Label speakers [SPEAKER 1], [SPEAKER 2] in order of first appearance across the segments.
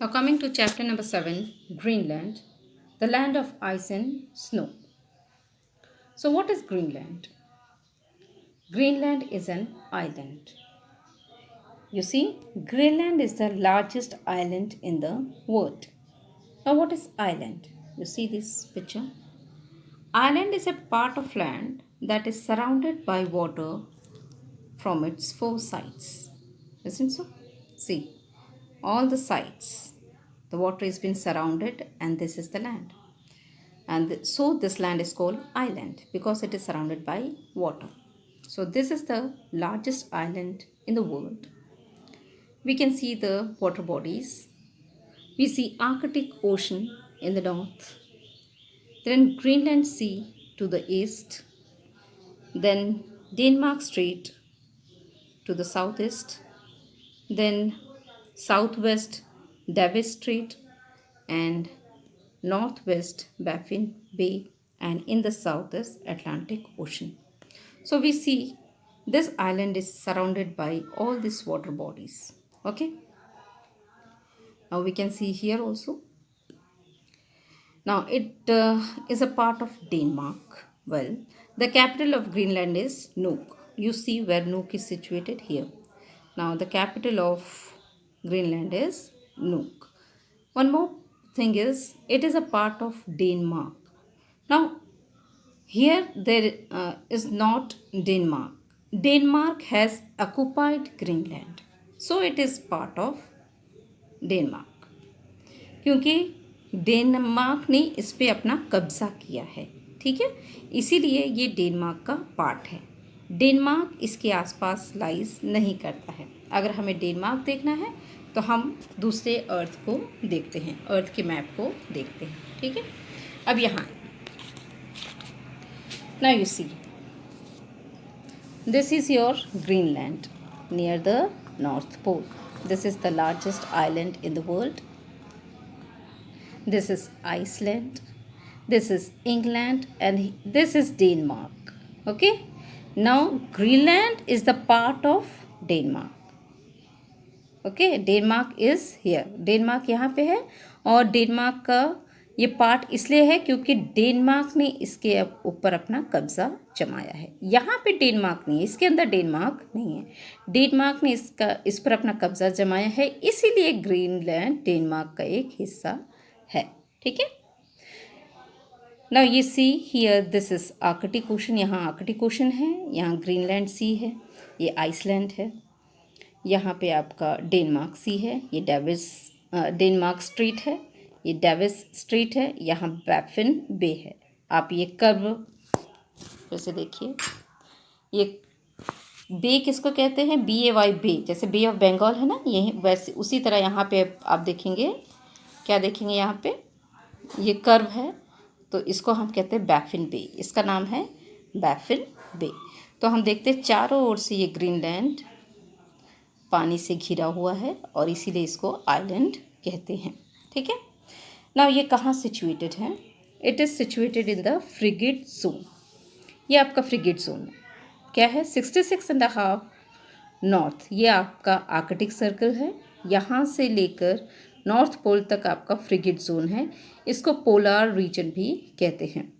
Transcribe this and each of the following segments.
[SPEAKER 1] Now, coming to chapter number 7, Greenland, the land of ice and snow. So, what is Greenland? Greenland is an island. You see, Greenland is the largest island in the world. Now, what is island? You see this picture? Island is a part of land that is surrounded by water from its four sides. Isn't so? See, all the sides. The water has been surrounded, and this is the land. So this land is called island because it is surrounded by water. So this is the largest island in the world. We can see the water bodies. We see Arctic Ocean in the north, then Greenland Sea to the east, then Denmark Strait to the southeast, then southwest Davis Strait, and northwest Baffin Bay, and in the south is Atlantic Ocean. So we see this island is surrounded by all these water bodies. Okay. Now we can see here also. Now it is a part of Denmark. Well, the capital of Greenland is Nuuk. You see where Nuuk is situated here. Now the capital of Greenland is Nuuk. One more thing is it is a part of Denmark. Now here there is not Denmark. Denmark has occupied Greenland. So it is part of Denmark क्योंकि Denmark ने इस पे अपना कब्जा किया है। ठीक है, इसीलिए ये डेनमार्क का पार्ट है। डेनमार्क इसके आसपास लाइज नहीं करता है। अगर हमें डेनमार्क देखना है तो हम दूसरे अर्थ को देखते हैं, अर्थ के मैप को देखते हैं। ठीक है, अब यहाँ now you see this is your Greenland near the North Pole. This is the largest island in the world. This is Iceland, this is England, and this is Denmark. Okay, now Greenland is the part of Denmark. Okay, Denmark is here, Denmark यहाँ पे है और Denmark का ये part इसलिए है क्योंकि Denmark ने इसके ऊपर अपना कब्जा जमाया है। यहाँ पे डेनमार्क नहीं है, इसके अंदर डेनमार्क नहीं है, डेनमार्क ने इस पर अपना कब्जा जमाया है, इसीलिए ग्रीनलैंड डेनमार्क का एक हिस्सा है। ठीक है, नाउ ये see here this is Arctic ocean, यहाँ आर्कटिक ओशन है, यहाँ ग्रीनलैंड सी है, ये आइसलैंड है, यहाँ पे आपका डेनमार्क सी है, ये डेनमार्क स्ट्रीट है, ये डेविस स्ट्रीट है, यहाँ बैफिन बे है। आप ये कर्व जैसे देखिए, ये बे किसको कहते हैं, BAY बे, जैसे बे ऑफ बंगाल है ना, यही वैसे उसी तरह यहाँ पे आप देखेंगे, क्या देखेंगे यहाँ पे, ये कर्व है तो इसको हम कहते हैं बैफिन बे, इसका नाम है बैफिन बे। तो हम देखते हैं चारों ओर से ये ग्रीनलैंड पानी से घिरा हुआ है और इसीलिए इसको आइलैंड कहते हैं। ठीक है, नाउ ये कहाँ सिचुएटेड है, it is situated in the frigate zone. ये आपका फ्रिगेट जोन क्या है, 66.5 नॉर्थ, ये आपका आर्कटिक सर्कल है, यहाँ से लेकर नॉर्थ पोल तक आपका फ्रिगेट जोन है, इसको पोलार रीजन भी कहते हैं।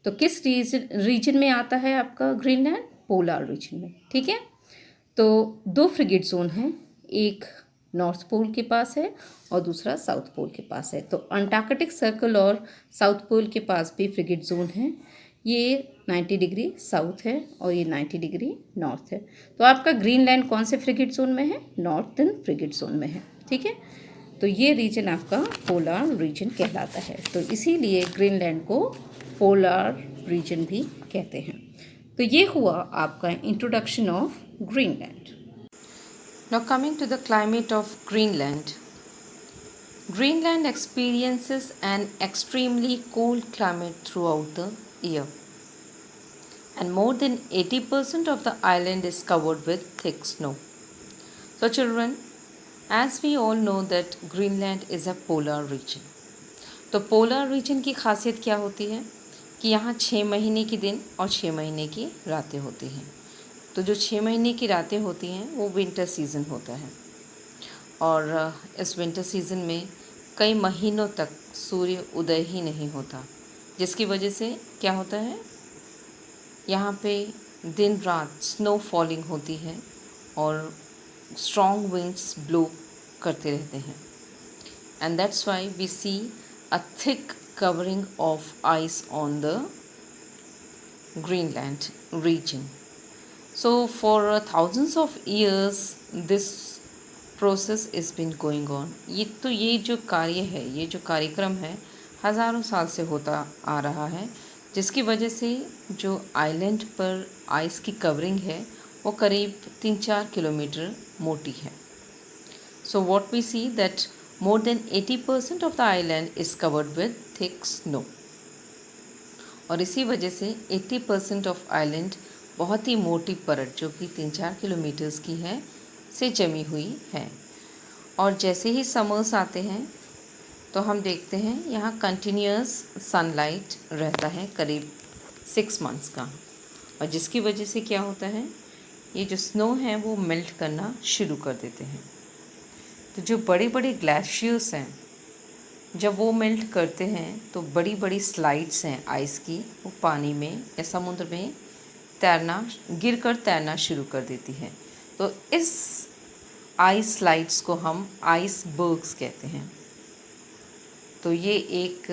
[SPEAKER 1] तो किस रीजन में आता है आपका ग्रीनलैंड, पोलार रीजन में। ठीक है, तो दो फ्रिगेट जोन हैं, एक नॉर्थ पोल के पास है और दूसरा साउथ पोल के पास है। तो अंटार्कटिक सर्कल और साउथ पोल के पास भी फ्रिगेट जोन है, ये 90 डिग्री साउथ है और ये 90 डिग्री नॉर्थ है। तो आपका ग्रीनलैंड कौन से फ्रिगेट जोन में है, नॉर्थर्न फ्रिगेट जोन में है। ठीक है, तो ये रीजन आपका पोलार रीजन कहलाता है, तो इसीलिए ग्रीनलैंड को पोलार रीजन भी कहते हैं। तो ये हुआ आपका introduction of Greenland. Now coming to the climate of Greenland. Greenland experiences an extremely cold climate throughout the year. And more than 80% of the island is covered with thick snow. So children, as we all know that Greenland is a polar region. तो polar region की खासियत क्या होती है कि यहाँ 6 महीने के दिन और 6 महीने की रातें होती हैं। तो जो 6 महीने की रातें होती हैं वो विंटर सीज़न होता है और इस विंटर सीज़न में
[SPEAKER 2] कई महीनों तक सूर्य उदय ही नहीं होता, जिसकी वजह से क्या होता है, यहाँ पे दिन रात स्नो फॉलिंग होती है और स्ट्रॉन्ग विंड्स ब्लो करते रहते हैं। And that's why we see a thick covering of ice on the Greenland region. So for thousands of years this process is been going on. ये जो कार्य है, ये जो कार्यक्रम है, हज़ारों साल से होता आ रहा है, जिसकी वजह से जो आइलैंड पर आइस की कवरिंग है वो करीब 3-4 किलोमीटर मोटी है. So what we see that more than 80% of the island is covered with thick snow. और इसी वजह से 80% ऑफ आइलैंड बहुत ही मोटी परत जो कि 3-4 किलोमीटर्स की है से जमी हुई है. और जैसे ही समर्स आते हैं तो हम देखते हैं यहाँ कंटिन्यूस सनलाइट रहता है करीब 6 मंथ्स का, और जिसकी वजह से क्या होता है, ये जो स्नो है वो मेल्ट करना शुरू कर देते हैं. तो जो बड़े बड़े ग्लेशियर्स हैं, जब वो मेल्ट करते हैं तो बड़ी बड़ी स्लाइड्स हैं आइस की, वो पानी में या समुद्र में गिरकर तैरना शुरू कर देती हैं. तो इस आइस स्लाइड्स को हम आइसबर्ग्स कहते हैं. तो ये एक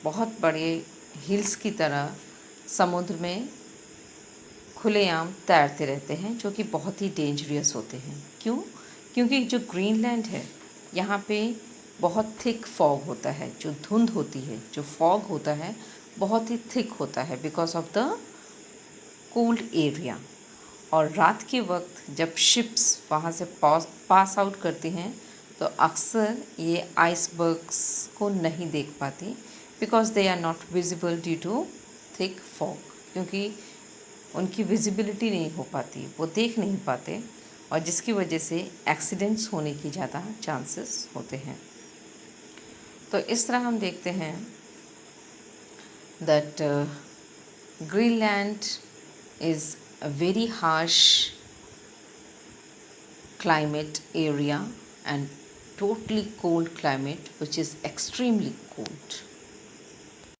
[SPEAKER 2] बहुत बड़े हिल्स की तरह समुद्र में खुलेआम तैरते रहते हैं, जो कि बहुत ही डेंजरस होते हैं. क्यों? क्योंकि जो ग्रीनलैंड है यहाँ पे बहुत थिक फॉग होता है, जो धुंध होती है, जो फॉग होता है बहुत ही थिक होता है because of the cold area. और रात के वक्त जब शिप्स वहाँ से पास आउट करती हैं तो अक्सर ये आइसबर्ग्स को नहीं देख पाती because they are not visible due to thick fog, क्योंकि उनकी विजिबिलिटी नहीं हो पाती, वो देख नहीं पाते, और जिसकी वजह से एक्सीडेंट्स होने की ज़्यादा चांसेस होते हैं. तो इस तरह हम देखते हैं that Greenland is a very harsh climate area and totally cold climate which is extremely cold.